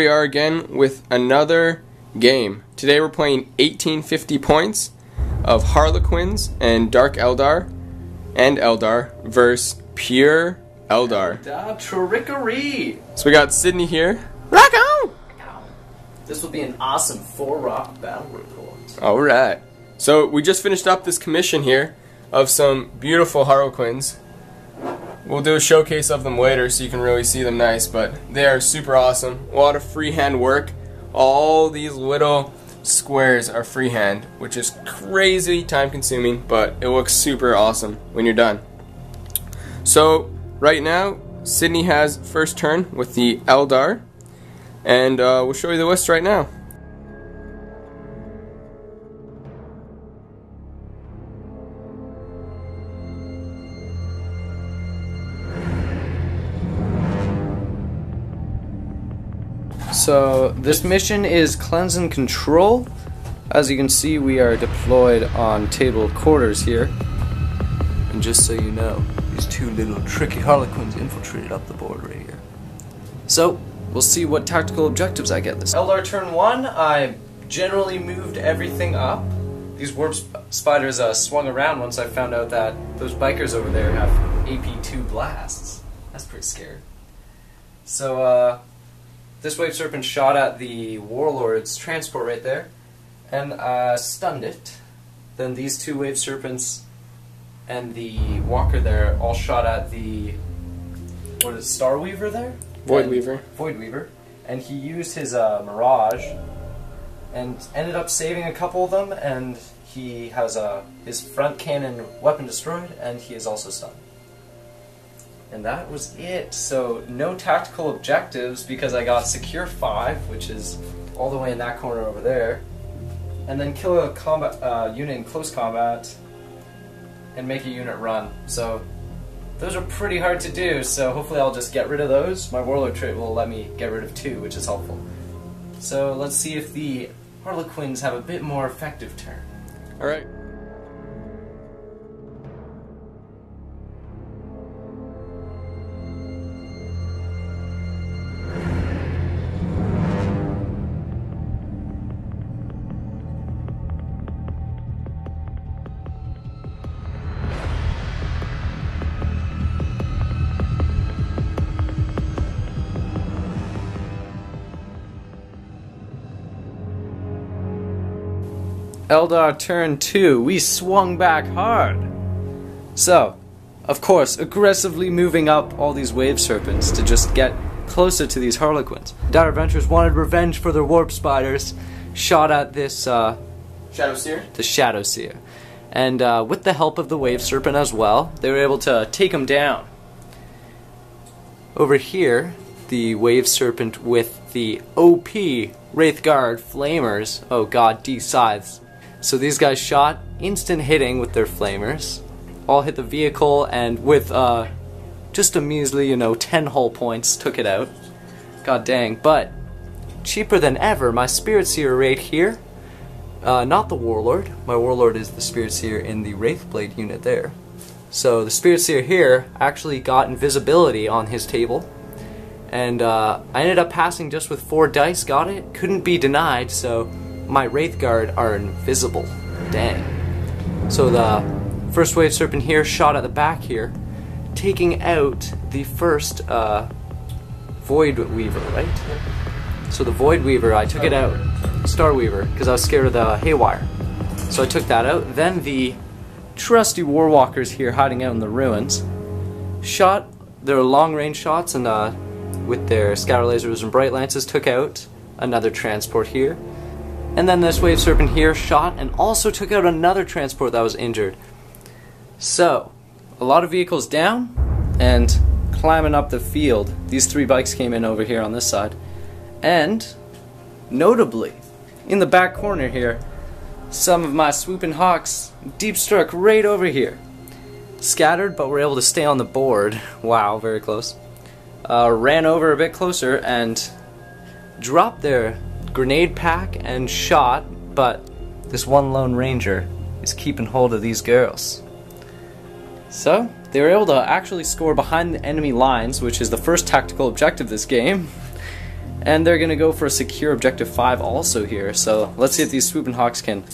we are again with another game. Today we're playing 1850 points of Harlequins and Dark Eldar versus pure Eldar. Trickery! So we got Sydney here. Rock on! This will be an awesome 4-rock battle report. Alright. So we just finished up this commission here of some beautiful Harlequins. We'll do a showcase of them later so you can really see them nice, but they are super awesome. A lot of freehand work. All these little squares are freehand, which is crazy time consuming, but it looks super awesome when you're done. So right now, Sydney has first turn with the Eldar, and we'll show you the list right now. So this mission is Cleanse and Control. As you can see, we are deployed on table quarters here. And just so you know, these two little tricky Harlequins infiltrated up the board right here. So we'll see what tactical objectives I get this. Eldar turn 1, I generally moved everything up. These warp spiders swung around once I found out that those bikers over there have AP2 blasts. That's pretty scary. So this wave serpent shot at the warlord's transport right there and stunned it. Then these two wave serpents and the walker there all shot at the Starweaver there? Voidweaver. And he used his Mirage and ended up saving a couple of them, and he has his front cannon weapon destroyed, and he is also stunned. And that was it. So no tactical objectives because I got secure 5, which is all the way in that corner over there, and then kill a combat unit in close combat and make a unit run. So those are pretty hard to do, so hopefully I'll just get rid of those. My warlord trait will let me get rid of 2, which is helpful. So let's see if the Harlequins have a bit more effective turn. Alright. Eldar turn 2, we swung back hard. So, of course, aggressively moving up all these wave serpents to just get closer to these Harlequins. Dire Adventurers wanted revenge for their warp spiders, shot at this Shadowseer? The Shadowseer. And with the help of the wave serpent as well, they were able to take him down. Over here, the wave serpent with the OP Wraithguard Flamers, oh god, D-Scythes. So these guys shot, instant hitting with their flamers, all hit the vehicle, and with just a measly, 10 hull points, took it out. God dang, but cheaper than ever, my Spirit Seer right here, not the Warlord, my Warlord is the Spirit Seer in the Wraithblade unit there. So the Spirit Seer here actually got invisibility on his table, and I ended up passing just with 4 dice, got it, couldn't be denied, so my Wraithguard are invisible. Dang. So the first wave serpent here shot at the back here, taking out the first Voidweaver, right? So the Voidweaver, I took it out. Starweaver, because I was scared of the Haywire. So I took that out. Then the trusty Warwalkers here hiding out in the ruins shot their long-range shots, and with their scatter lasers and bright lances took out another transport here. And then this wave serpent here shot and also took out another transport that was injured. So, a lot of vehicles down, and climbing up the field, these 3 bikes came in over here on this side. And, notably, in the back corner here, some of my swooping hawks deep struck right over here. Scattered, but were able to stay on the board. Wow, very close. Ran over a bit closer and dropped their grenade pack and shot, but this one lone ranger is keeping hold of these girls. So they were able to actually score behind the enemy lines, which is the first tactical objective this game, And they're going to go for a secure objective 5 also here. So let's see if these swooping hawks can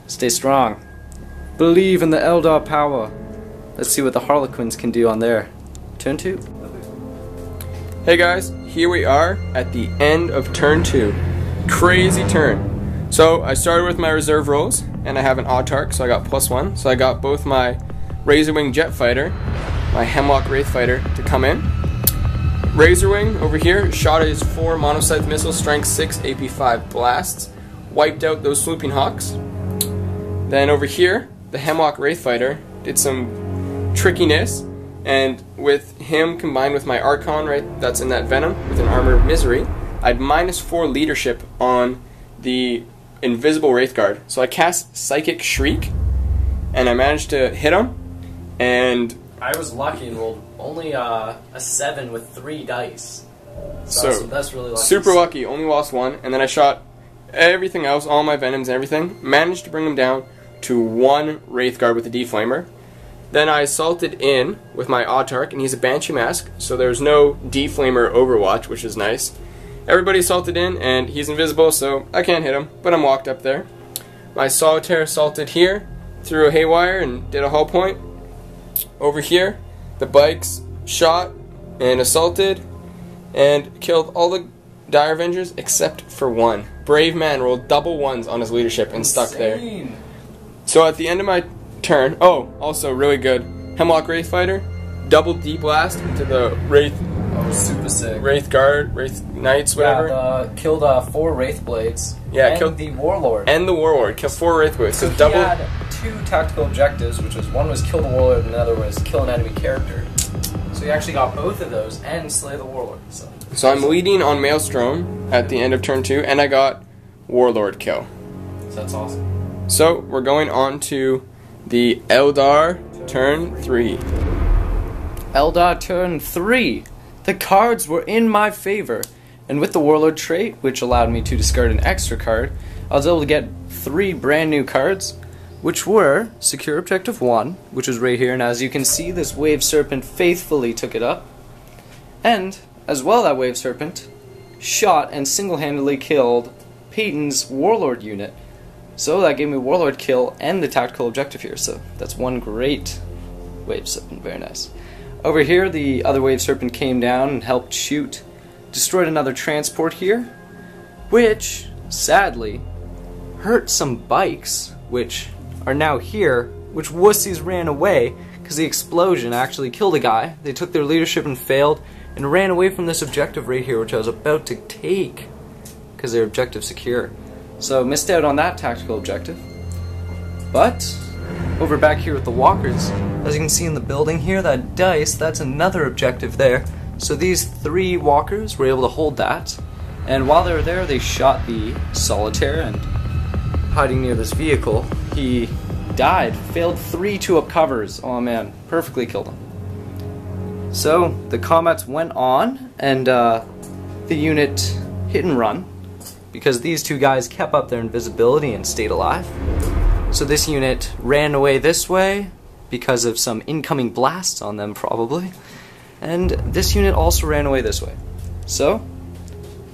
stay strong. Believe in the Eldar power. Let's see what the Harlequins can do on their turn 2. Hey guys, here we are at the end of turn 2. Crazy turn. So I started with my reserve rolls, and I have an Autarch, so I got +1. So I got both my Razorwing Jet Fighter, my Hemlock Wraith Fighter to come in. Razorwing over here shot his 4 monoscythe missiles, strength 6, AP 5 blasts, wiped out those swooping hawks. Then over here, the Hemlock Wraith Fighter did some trickiness, and with him combined with my Archon, right, that's in that Venom, with an Armor of Misery, I had -4 leadership on the invisible Wraith Guard. So I cast Psychic Shriek, and I managed to hit him, and I was lucky and rolled only a 7 with 3 dice. So that's really lucky. Super lucky, only lost 1, and then I shot everything else, all my Venoms and everything, managed to bring him down to 1 Wraith Guard with a D-Flamer. Then I assaulted in with my Autarch, and he's a Banshee Mask, so there's no D-Flamer Overwatch, which is nice. Everybody assaulted in, and he's invisible, so I can't hit him, but I'm walked up there. My Solitaire assaulted here, threw a Haywire, and did a hull point. Over here, the bikes shot and assaulted, and killed all the Dire Avengers except for 1. Brave man rolled double 1s on his leadership and stuck there. So at the end of my turn, oh, also really good, Hemlock Wraith Fighter, double D-Blast into the Wraith. Oh, super sick. Wraith Guard, Wraith Knights, whatever. Yeah, killed 4 Wraith Blades. Yeah, and killed the Warlord. And the Warlord, killed 4 Wraith Blades. So double. he had 2 tactical objectives, which was one was kill the Warlord, and another was kill an enemy character. So he actually got both of those and slay the Warlord. So I'm leading on Maelstrom at the end of turn 2, and I got Warlord kill. So that's awesome. So we're going on to the Eldar turn 3. Eldar turn 3. The cards were in my favor, and with the Warlord trait, which allowed me to discard an extra card, I was able to get 3 brand new cards, which were Secure Objective 1, which is right here, and as you can see, this Wave Serpent faithfully took it up, and, as well, that Wave Serpent shot and single-handedly killed Paignton's Warlord unit. So that gave me Warlord kill and the tactical objective here, so that's 1 great Wave Serpent, very nice. Over here, the other Wave Serpent came down and helped shoot, destroyed another transport here, which, sadly, hurt some bikes, which are now here, which wussies ran away, because the explosion actually killed a guy. They took their leadership and failed, and ran away from this objective right here, which I was about to take, because their objective secure. So, missed out on that tactical objective. But, over back here with the walkers, as you can see in the building here, that dice, that's another objective there. So these 3 walkers were able to hold that, and while they were there, they shot the Solitaire, and hiding near this vehicle, he died, failed 3 2-up covers. Oh man, perfectly killed him. So the combats went on, and the unit hit and run, because these 2 guys kept up their invisibility and stayed alive. So this unit ran away this way because of some incoming blasts on them probably, and this unit also ran away this way. So,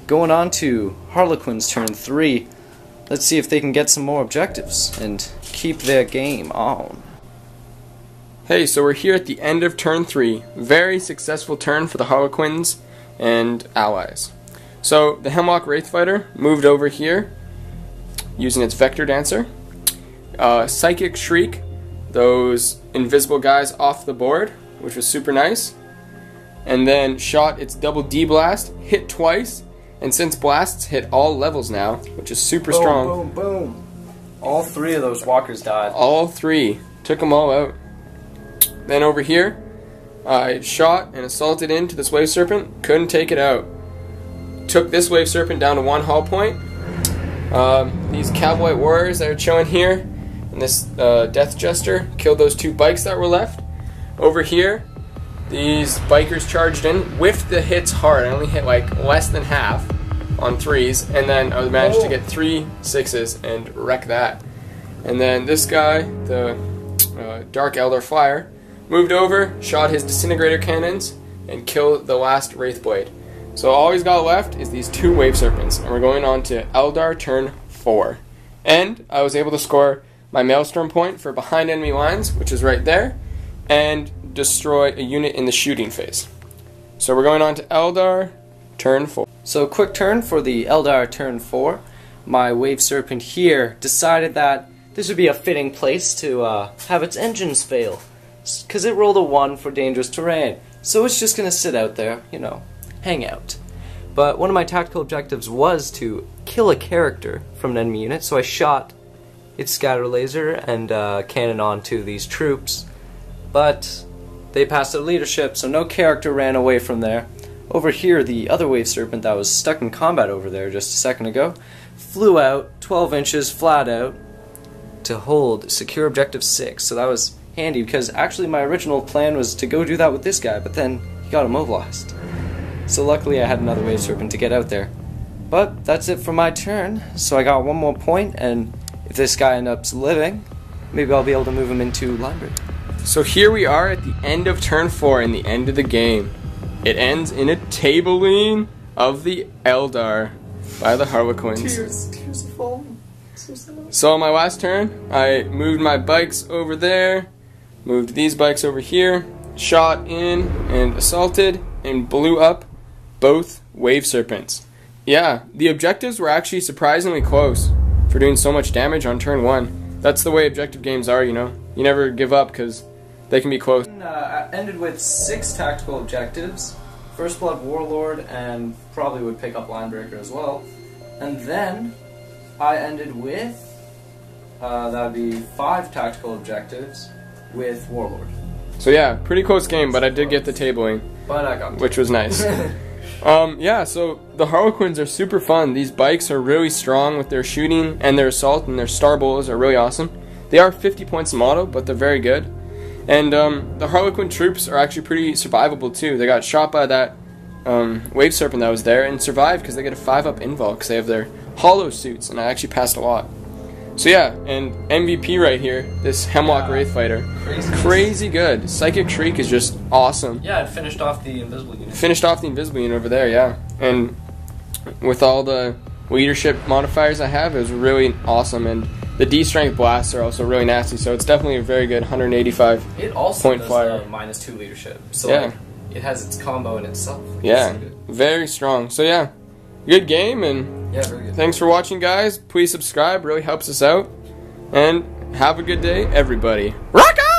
going on to Harlequin's turn 3, let's see if they can get some more objectives and keep their game on. Hey, so we're here at the end of turn 3. Very successful turn for the Harlequins and allies. So the Hemlock Wraith Fighter moved over here using its Vector Dancer. Psychic Shriek those invisible guys off the board, which was super nice. And then shot its double D blast, hit twice, and since blasts hit all levels now, which is super strong. Boom, boom, boom. All 3 of those walkers died. All 3. Took them all out. Then over here, I shot and assaulted into this Wave Serpent, couldn't take it out. Took this Wave Serpent down to 1 hull point. These Cowboy Warriors that are chilling here, and this Death Jester killed those 2 bikes that were left. Over here, these bikers charged in, whiffed the hits hard. I only hit like less than half on 3s, and then I managed to get 3 6s and wreck that. And then this guy, the Dark Eldar Flyer, moved over, shot his disintegrator cannons, and killed the last Wraithblade. So all he's got left is these 2 Wave Serpents, and we're going on to Eldar turn 4. And I was able to score my Maelstrom point for behind enemy lines, which is right there, and destroy a unit in the shooting phase. So we're going on to Eldar turn 4. So quick turn for the Eldar turn 4. My Wave Serpent here decided that this would be a fitting place to have its engines fail, because it rolled a 1 for dangerous terrain. So it's just going to sit out there, you know, hang out. But one of my tactical objectives was to kill a character from an enemy unit, so I shot its scatter laser and cannon onto these troops. But they passed their leadership, so no character ran away from there. Over here, the other Wave Serpent that was stuck in combat over there just a second ago flew out 12 inches flat out to hold secure objective 6. So that was handy, because actually my original plan was to go do that with this guy, but then he got immobilized. So luckily I had another Wave Serpent to get out there. But that's it for my turn. So I got 1 more point, and if this guy ends up living, maybe I'll be able to move him into linebrary. So here we are at the end of turn 4 and the end of the game. It ends in a tabling of the Eldar by the Harlequins. Tears are falling. So on my last turn, I moved my bikes over there, moved these bikes over here, shot in and assaulted and blew up both Wave Serpents. Yeah, the objectives were actually surprisingly close for doing so much damage on turn 1. That's the way objective games are, you know. You never give up because they can be close. I ended with 6 tactical objectives. First Blood Warlord, and probably would pick up Linebreaker as well. And then I ended with, that would be 5 tactical objectives with Warlord. So yeah, pretty close game, but I did get the tabling, But I got which was nice. Yeah, so the Harlequins are super fun. These bikes are really strong with their shooting and their assault, and their star bowlers are really awesome. They are 50 points a model, but they're very good. And the Harlequin troops are actually pretty survivable too. They got shot by that Wave Serpent that was there and survived because they get a 5-up invul because they have their hollow suits, and I actually passed a lot. So yeah, and MVP right here, this Hemlock Wraith Fighter. Crazy good. Psychic Shriek is just awesome. Yeah, it finished off the invisible unit. Finished off the invisible unit over there, yeah. And with all the leadership modifiers I have, it was really awesome. And the D-Strength blasts are also really nasty, so it's definitely a very good 185 It also point does flyer. -2 leadership, so Yeah. like, it has its combo in itself. Like, Yeah, it's so good. very strong. So yeah, good game, and Yeah, very good. thanks for watching, guys. Please subscribe, really helps us out. And have a good day, everybody. Rock on!